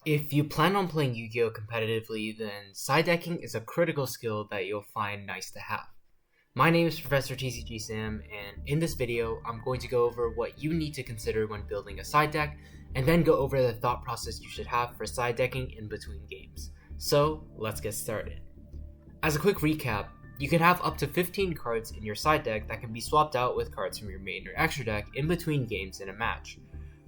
If you plan on playing Yu-Gi-Oh competitively, then sidedecking is a critical skill that you'll find nice to have. My name is Professor Tcg Sam, and in this video, I'm going to go over what you need to consider when building a side deck, and then go over the thought process you should have for sidedecking in between games. So, let's get started. As a quick recap, you can have up to 15 cards in your side deck that can be swapped out with cards from your main or extra deck in between games in a match.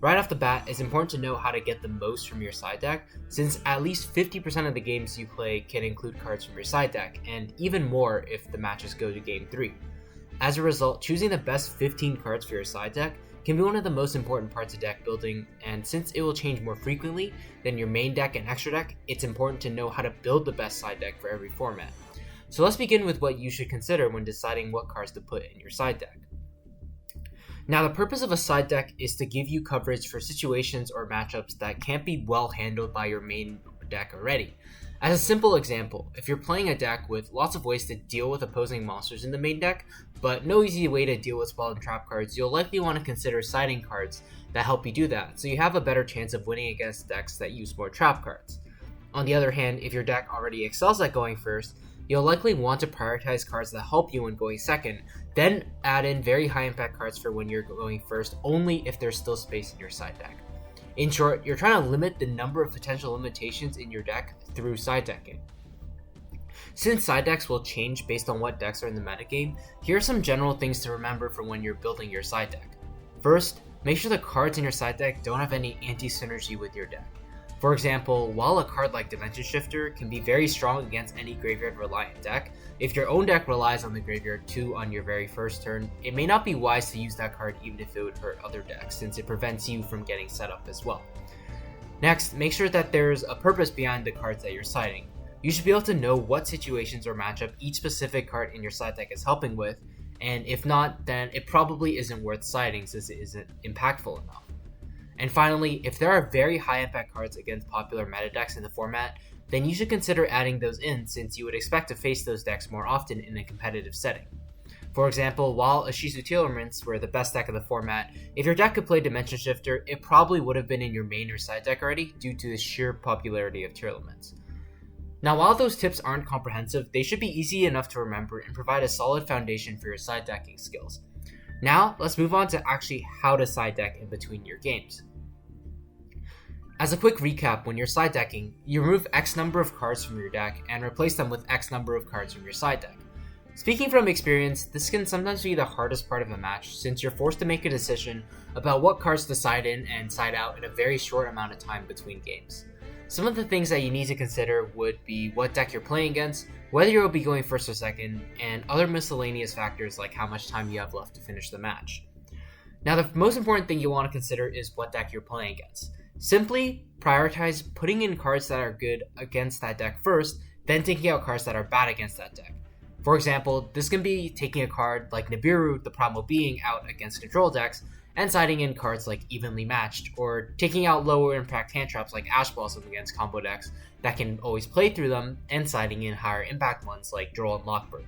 Right off the bat, it's important to know how to get the most from your side deck, since at least 50% of the games you play can include cards from your side deck, and even more if the matches go to game 3. As a result, choosing the best 15 cards for your side deck can be one of the most important parts of deck building, and since it will change more frequently than your main deck and extra deck, it's important to know how to build the best side deck for every format. So let's begin with what you should consider when deciding what cards to put in your side deck. Now, the purpose of a side deck is to give you coverage for situations or matchups that can't be well handled by your main deck already. As a simple example, if you're playing a deck with lots of ways to deal with opposing monsters in the main deck, but no easy way to deal with spell and trap cards, you'll likely want to consider siding cards that help you do that, so you have a better chance of winning against decks that use more trap cards. On the other hand, if your deck already excels at going first, you'll likely want to prioritize cards that help you when going second, then add in very high impact cards for when you're going first only if there's still space in your side deck. In short, you're trying to limit the number of potential limitations in your deck through side decking. Since side decks will change based on what decks are in the metagame, here are some general things to remember for when you're building your side deck. First, make sure the cards in your side deck don't have any anti-synergy with your deck. For example, while a card like Dimension Shifter can be very strong against any graveyard-reliant deck, if your own deck relies on the graveyard too on your very first turn, it may not be wise to use that card even if it would hurt other decks, since it prevents you from getting set up as well. Next, make sure that there's a purpose behind the cards that you're siding. You should be able to know what situations or matchup each specific card in your side deck is helping with, and if not, then it probably isn't worth siding since it isn't impactful enough. And finally, if there are very high impact cards against popular meta decks in the format, then you should consider adding those in since you would expect to face those decks more often in a competitive setting. For example, while Ashizu Telements were the best deck of the format, if your deck could play Dimension Shifter, it probably would have been in your main or side deck already due to the sheer popularity of Telements. Now, while those tips aren't comprehensive, they should be easy enough to remember and provide a solid foundation for your side decking skills. Now, let's move on to actually how to side deck in between your games. As a quick recap, when you're side decking, you remove X number of cards from your deck and replace them with X number of cards from your side deck. Speaking from experience, this can sometimes be the hardest part of a match since you're forced to make a decision about what cards to side in and side out in a very short amount of time between games. Some of the things that you need to consider would be what deck you're playing against, whether you'll be going first or second, and other miscellaneous factors like how much time you have left to finish the match. Now, the most important thing you want to consider is what deck you're playing against. Simply prioritize putting in cards that are good against that deck first, then taking out cards that are bad against that deck. For example, this can be taking a card like Nibiru, the Primal Being, out against control decks, and siding in cards like Evenly Matched, or taking out lower impact hand traps like Ash Blossom against combo decks that can always play through them, and siding in higher impact ones like Duel and Lockbird.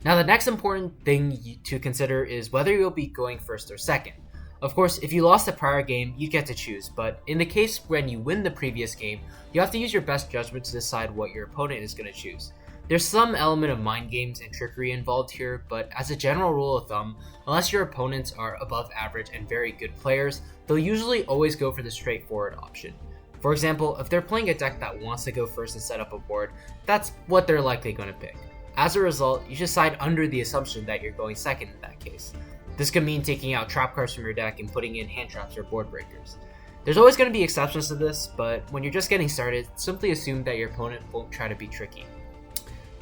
Now, the next important thing to consider is whether you'll be going first or second. Of course, if you lost a prior game, you get to choose, but in the case when you win the previous game, you have to use your best judgment to decide what your opponent is going to choose. There's some element of mind games and trickery involved here, but as a general rule of thumb, unless your opponents are above average and very good players, they'll usually always go for the straightforward option. For example, if they're playing a deck that wants to go first and set up a board, that's what they're likely going to pick. As a result, you should side under the assumption that you're going second in that case. This could mean taking out trap cards from your deck and putting in hand traps or board breakers. There's always going to be exceptions to this, but when you're just getting started, simply assume that your opponent won't try to be tricky.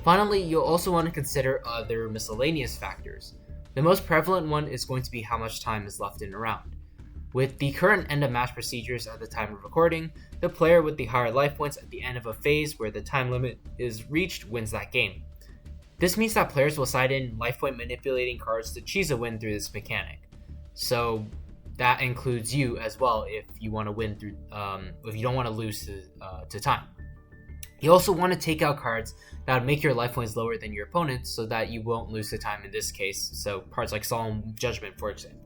Finally, you'll also want to consider other miscellaneous factors. The most prevalent one is going to be how much time is left in a round. With the current end of match procedures at the time of recording, the player with the higher life points at the end of a phase where the time limit is reached wins that game. This means that players will side in life point manipulating cards to cheese a win through this mechanic. So that includes you as well if you want to win through, if you don't want to lose to time. You also want to take out cards that would make your life points lower than your opponent's so that you won't lose to time in this case. So cards like Solemn Judgment, for example.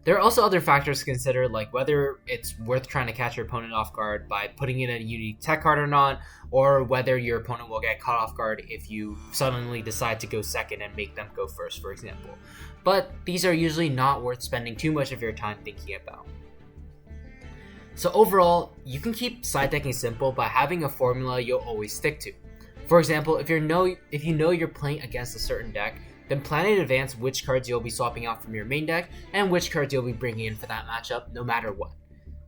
There are also other factors to consider, like whether it's worth trying to catch your opponent off guard by putting in a unique tech card or not, or whether your opponent will get caught off guard if you suddenly decide to go second and make them go first, for example. But these are usually not worth spending too much of your time thinking about. So overall, you can keep side decking simple by having a formula you'll always stick to. For example, if you know you're playing against a certain deck, then plan in advance which cards you'll be swapping out from your main deck and which cards you'll be bringing in for that matchup, no matter what.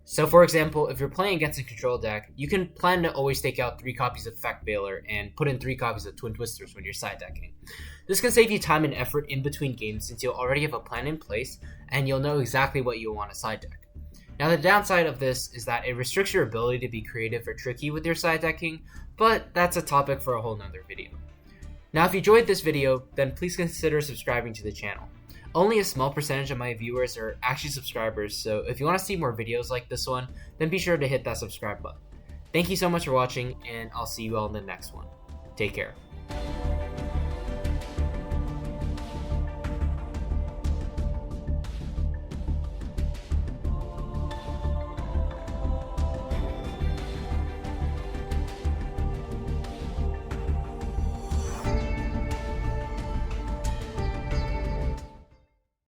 So for example, if you're playing against a control deck, you can plan to always take out 3 copies of Effect Veiler and put in 3 copies of Twin Twisters when you're side decking. This can save you time and effort in between games since you'll already have a plan in place and you'll know exactly what you'll want to side deck. Now the downside of this is that it restricts your ability to be creative or tricky with your side decking, but that's a topic for a whole nother video. Now if you enjoyed this video, then please consider subscribing to the channel. Only a small percentage of my viewers are actually subscribers, so if you want to see more videos like this one, then be sure to hit that subscribe button. Thank you so much for watching, and I'll see you all in the next one. Take care.